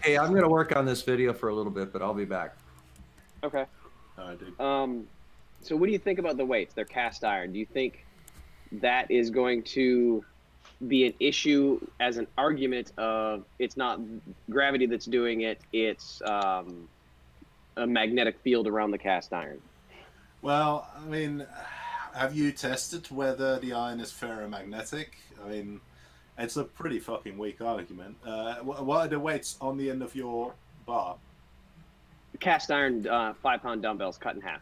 Hey, I'm going to work on this video for a little bit, but I'll be back. Okay. All right, dude. So what do you think about the weights? They're cast iron. Do you think that is going to be an issue as an argument of it's not gravity that's doing it, it's a magnetic field around the cast iron? Well, I mean, have you tested whether the iron is ferromagnetic? I mean, it's a pretty fucking weak argument. What are the weights on the end of your bar? Cast iron 5-pound dumbbells cut in half.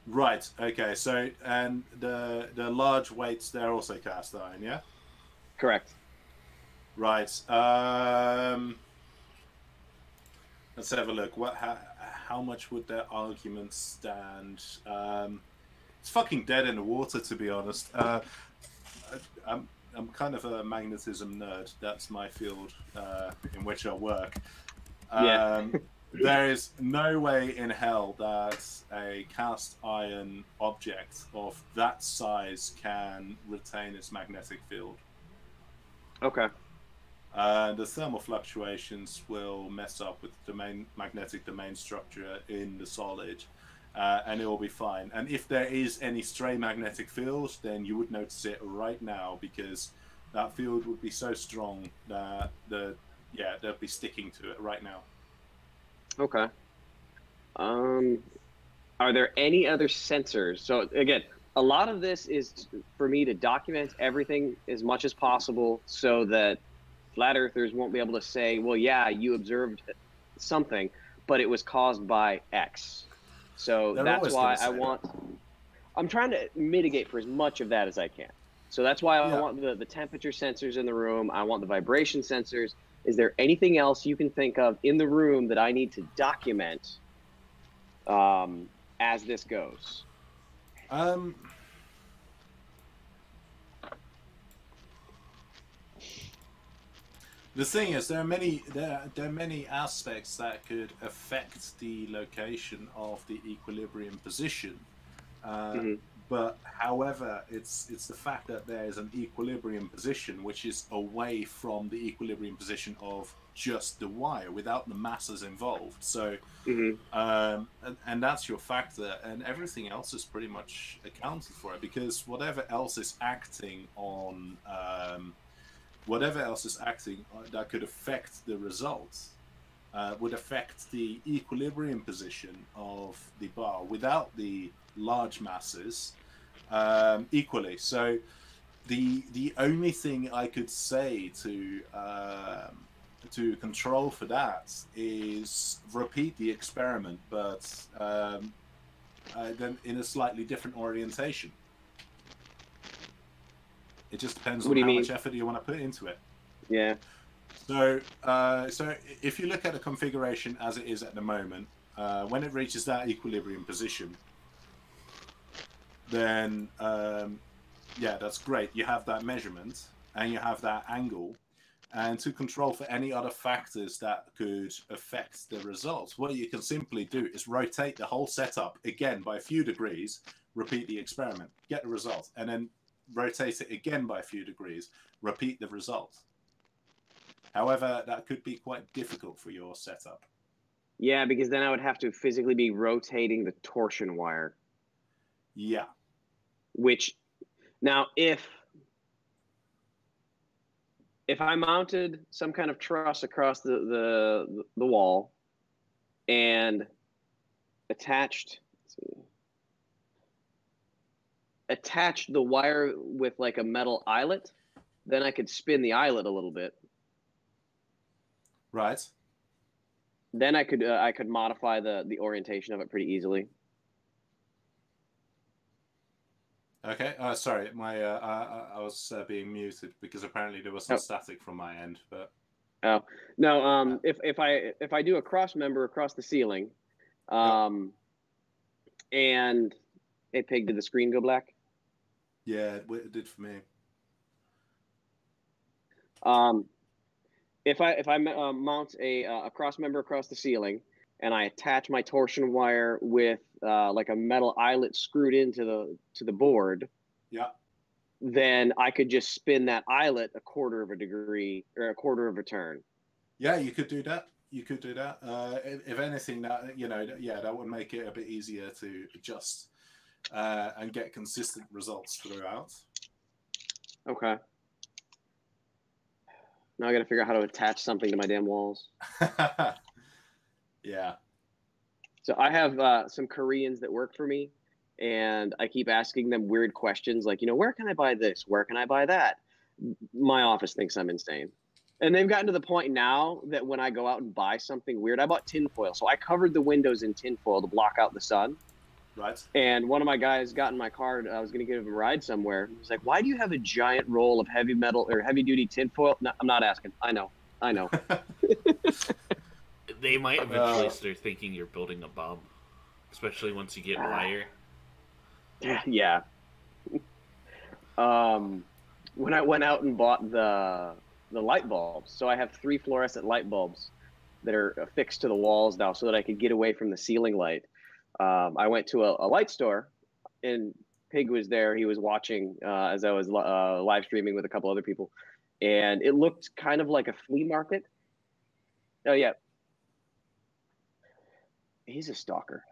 Right. Okay. So, and the large weights, they're also cast iron, yeah? Correct. Right. Let's have a look. How much would their argument stand? It's fucking dead in the water, to be honest. I'm kind of a magnetism nerd. That's my field in which I work. There is no way in hell that a cast iron object of that size can retain its magnetic field. Okay. The thermal fluctuations will mess up with the magnetic domain structure in the solid, and it will be fine. And if there is any stray magnetic field, then you would notice it right now, because that field would be so strong that they'll be sticking to it right now. Okay. Are there any other sensors? So again, a lot of this is for me to document everything as much as possible so that flat earthers won't be able to say, well, yeah, you observed something, but it was caused by X. So that's why I'm trying to mitigate for as much of that as I can. So that's why I want the temperature sensors in the room. I want the vibration sensors. Is there anything else you can think of in the room that I need to document as this goes? The thing is, there are many aspects that could affect the location of the equilibrium position. But however, it's the fact that there is an equilibrium position which is away from the equilibrium position of just the wire, without the masses involved. So, and that's your factor, and everything else is pretty much accounted for it, because whatever else is acting on, that could affect the results would affect the equilibrium position of the bar without the large masses equally. So the only thing I could say to control for that is repeat the experiment, but then in a slightly different orientation. It just depends on how much effort you want to put into it. Yeah. So if you look at the configuration as it is at the moment, when it reaches that equilibrium position, then yeah, that's great. You have that measurement and you have that angle, and to control for any other factors that could affect the results, what you can simply do is rotate the whole setup again by a few degrees, repeat the experiment, get the result, and then rotate it again by a few degrees, repeat the result. However, that could be quite difficult for your setup. Yeah, because then I would have to physically be rotating the torsion wire. Yeah. Which, now if I mounted some kind of truss across the wall and attached the wire with like a metal eyelet, then I could spin the eyelet a little bit. Right. Then I could modify the orientation of it pretty easily. Okay. Sorry, I was being muted because apparently there was some static from my end. But no. If I do a cross member across the ceiling, and hey, Pig, did the screen go black? Yeah, it did for me. If I mount a cross member across the ceiling and I attach my torsion wire with like a metal eyelet screwed into the board, yeah, then I could just spin that eyelet a quarter of a degree or a quarter of a turn. Yeah, you could do that. You could do that. If anything, that that would make it a bit easier to adjust and get consistent results throughout. Okay. Now I got to figure out how to attach something to my damn walls. Yeah. So I have some Koreans that work for me, and I keep asking them weird questions like, where can I buy this? Where can I buy that? My office thinks I'm insane. And they've gotten to the point now that when I go out and buy something weird, I bought tinfoil. So I covered the windows in tinfoil to block out the sun. Right. And one of my guys got in my car. I was going to give him a ride somewhere. He's like, "Why do you have a giant roll of heavy metal or heavy duty tinfoil?" No, I'm not asking. I know. They might eventually start thinking you're building a bomb, especially once you get wire. Yeah. When I went out and bought the light bulbs, so I have 3 fluorescent light bulbs that are affixed to the walls now, so that I could get away from the ceiling light. I went to a light store, and Pig was there. He was watching as I was live streaming with a couple other people, and it looked kind of like a flea market. Oh yeah, he's a stalker.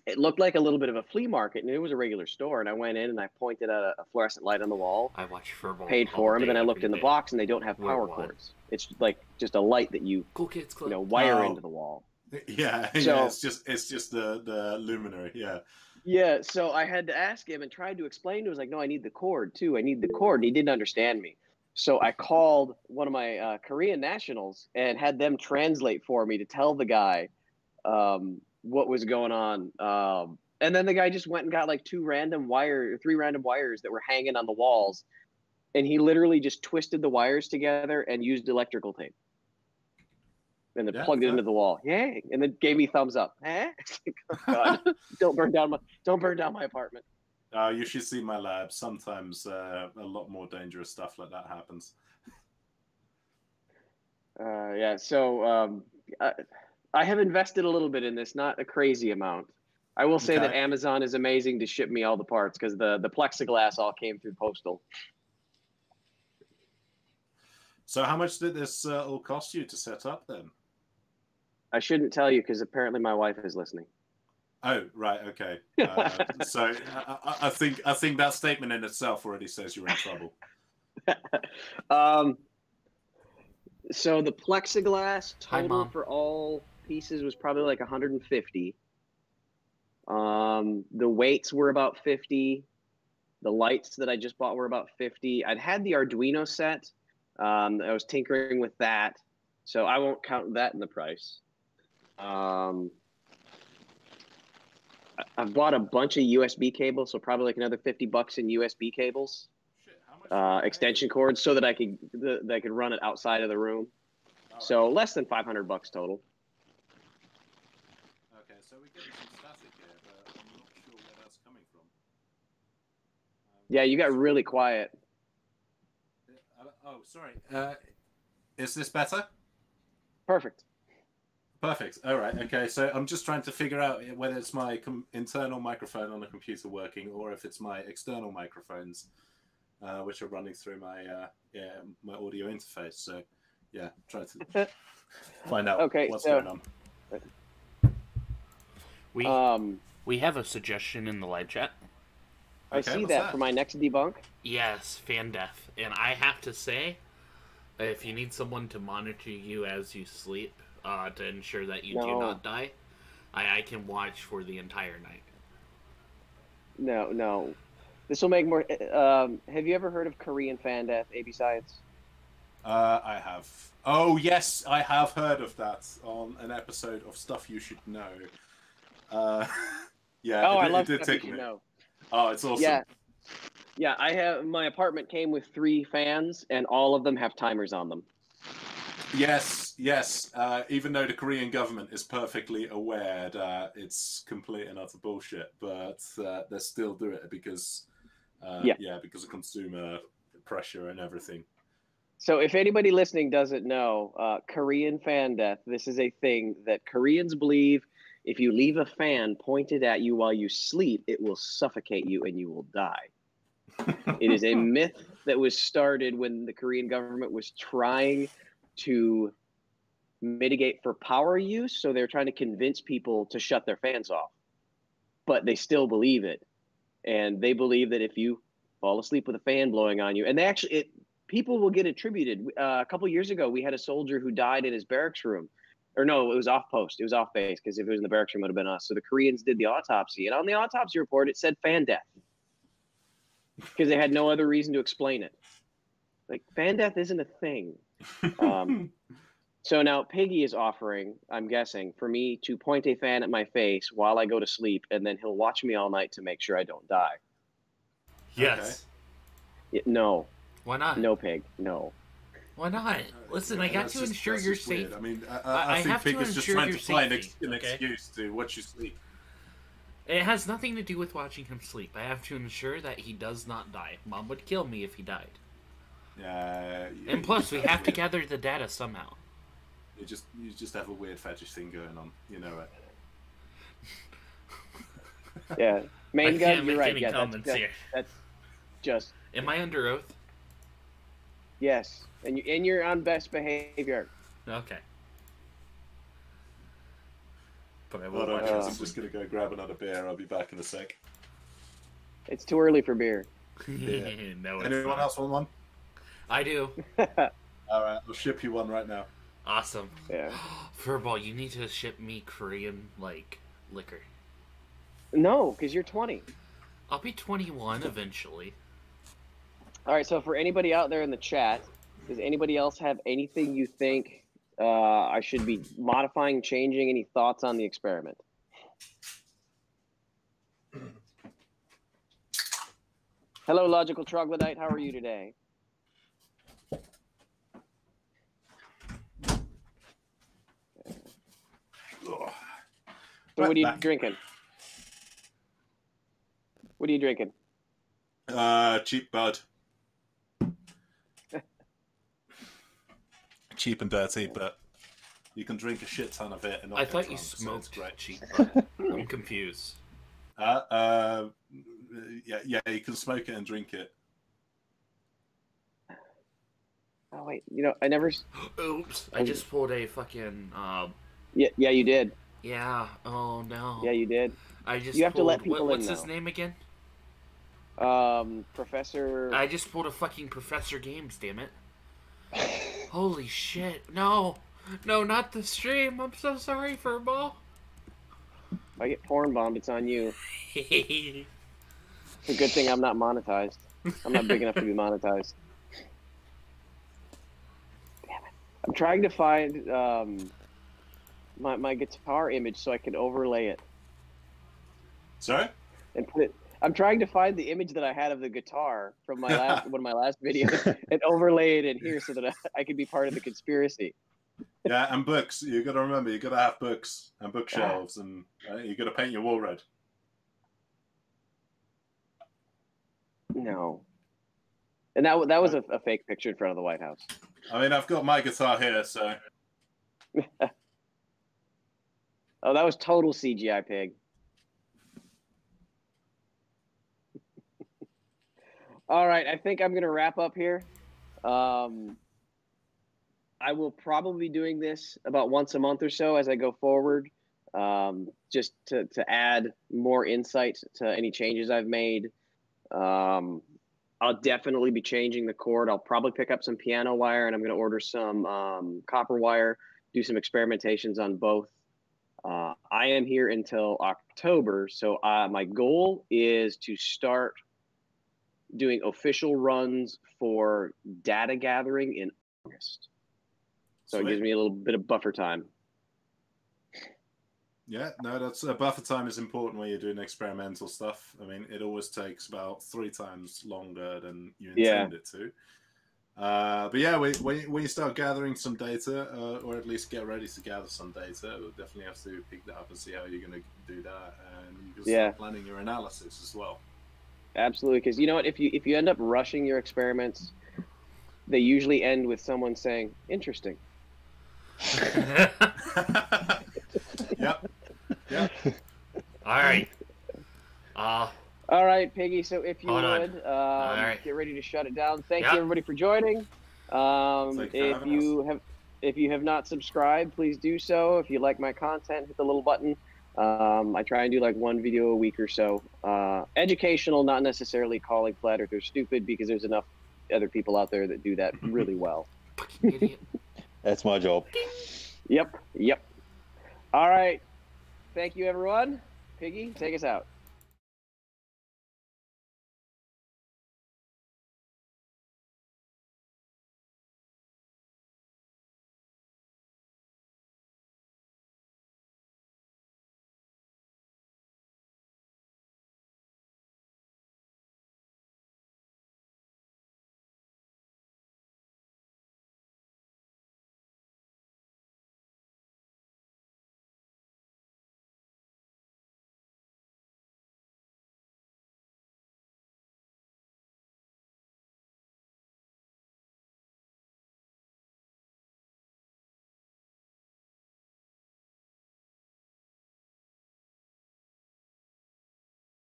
It looked like a little bit of a flea market, and it was a regular store. And I went in and I pointed at a fluorescent light on the wall. I watch Furball. Paid for them, and then I looked in the box, and they don't have power cords. It's like just a light that you wire into the wall. Yeah, so, it's just the luminary. Yeah. Yeah, so I had to ask him and tried to explain to him. I was like, no, I need the cord too. I need the cord. And he didn't understand me. So I called one of my Korean nationals and had them translate for me to tell the guy what was going on. And then the guy just went and got like 3 random wires that were hanging on the walls. And he literally just twisted the wires together and used electrical tape. And then plugged it into the wall. Yeah. And then gave me thumbs up. Oh, God, don't burn down my apartment. You should see my lab. Sometimes a lot more dangerous stuff like that happens. Yeah. So I have invested a little bit in this, not a crazy amount. I will say that Amazon is amazing to ship me all the parts because the plexiglass all came through postal. So how much did this all cost you to set up then? I shouldn't tell you because apparently my wife is listening. Oh, right. Okay. So I think that statement in itself already says you're in trouble. So the plexiglass total for all pieces was probably like 150. The weights were about 50. The lights that I just bought were about 50. I'd had the Arduino set. I was tinkering with that, so I won't count that in the price. I've bought a bunch of USB cables, so probably like another $50 in USB cables, extension cords, so that I could run it outside of the room. So less than $500 total. Okay, so we're getting some static here, but I'm not sure where that's coming from. Yeah, you got really quiet. Oh, sorry. Is this better? Perfect. Perfect. All right. Okay. So I'm just trying to figure out whether it's my internal microphone on the computer working, or if it's my external microphones, which are running through my my audio interface. So yeah, trying to find out what's going on. We have a suggestion in the live chat. I see that for my next debunk. Yes, fan deaf. And I have to say, if you need someone to monitor you as you sleep, to ensure that you do not die, I can watch for the entire night. No. This will make more... have you ever heard of Korean fan death, AB Science? I have. Oh, yes, I have heard of that on an episode of Stuff You Should Know. Yeah, I love Stuff You Should Know. Oh, it's awesome. Yeah, I have... My apartment came with 3 fans, and all of them have timers on them. Yes. Even though the Korean government is perfectly aware that it's complete and utter bullshit, but they still do it because, because of consumer pressure and everything. So if anybody listening doesn't know, Korean fan death, this is a thing that Koreans believe if you leave a fan pointed at you while you sleep, it will suffocate you and you will die. It is a myth that was started when the Korean government was trying to mitigate for power use, so they're trying to convince people to shut their fans off, but they still believe it, and they believe that if you fall asleep with a fan blowing on you, and they actually people will get attributed. A couple years ago, we had a soldier who died in his barracks room, or no, it was off post, it was off base, because if it was in the barracks room, it would have been us. So the Koreans did the autopsy, and on the autopsy report, it said fan death, because they had no other reason to explain it. Like, fan death isn't a thing. So now Piggy is offering, I'm guessing, for me to point a fan at my face while I go to sleep, and then he'll watch me all night to make sure I don't die. Yes. Okay. No. Why not? No, Pig. No. Why not? Listen, I got to ensure you're safe. Weird. I mean, I think Pig is just trying to find an excuse to watch you sleep. It has nothing to do with watching him sleep. I have to ensure that he does not die. Mom would kill me if he died. Yeah. And plus, we have to gather the data somehow. You just have a weird fetish thing going on. You know it. Yeah. Main gun, you're right. Yeah, that's just... Am I under oath? Yes. And you're on best behavior. Okay. But I'm just going to go grab another beer. I'll be back in a sec. It's too early for beer. Yeah. No, anyone else want one? I do. Alright, I'll ship you one right now. Awesome. Yeah. Furball, you need to ship me Korean, liquor. No, because you're 20. I'll be 21 eventually. All right, so for anybody out there in the chat, does anybody else have anything you think I should be modifying, changing? Any thoughts on the experiment? Hello, Logical Troglodyte. How are you today? So what are you drinking? What are you drinking? Cheap bud. Cheap and dirty, but you can drink a shit ton of it. And not I thought you drunk, smoked so great. cheap bud. I'm confused. Yeah, you can smoke it and drink it. Oh wait, you know I never. Oops! I just pulled a fucking. Yeah, you did. Yeah. Oh no. Yeah, you did. I just. You have to let people in. What's his name again? Professor. I just pulled a fucking Professor Games. Damn it! Holy shit! No, no, not the stream. I'm so sorry, Furball. If I get porn bombed, it's on you. It's a good thing I'm not monetized. I'm not big enough to be monetized. Damn it! I'm trying to find my guitar image so I can overlay it. Sorry? And put it. I'm trying to find the image that I had of the guitar from my last one of my last videos and overlay it in here so that I can be part of the conspiracy. Yeah, and books. You got to remember, you got to have books and bookshelves, and you got to paint your wall red. No. And that was a fake picture in front of the White House. I mean, I've got my guitar here, so. Oh, that was total CGI, Pig. All right, I think I'm going to wrap up here. I will probably be doing this about once a month or so as I go forward, just to add more insight to any changes I've made. I'll definitely be changing the cord. I'll probably pick up some piano wire, and I'm going to order some copper wire, do some experimentations on both. I am here until October, so my goal is to start doing official runs for data gathering in August. So Sweet. It gives me a little bit of buffer time. Yeah, no, that's buffer time is important when you're doing experimental stuff. I mean, it always takes about 3 times longer than you intend it to. But yeah, when you start gathering some data, or at least get ready to gather some data, we'll definitely have to pick that up and see how you're going to do that, and you can start planning your analysis as well. Absolutely, because you know what? If you end up rushing your experiments, they usually end with someone saying, "Interesting." Yep. Yep. All right. All right, Piggy. So if you would get ready to shut it down. Thank you everybody for joining. If you have not subscribed, please do so. If you like my content, hit the little button. I try and do like 1 video a week or so. Educational, not necessarily calling flat earthers stupid, because there's enough other people out there that do that really well. Fucking idiot. That's my job. Yep. All right. Thank you, everyone. Piggy, take us out.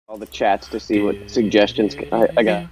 All the chats to see what suggestions I got.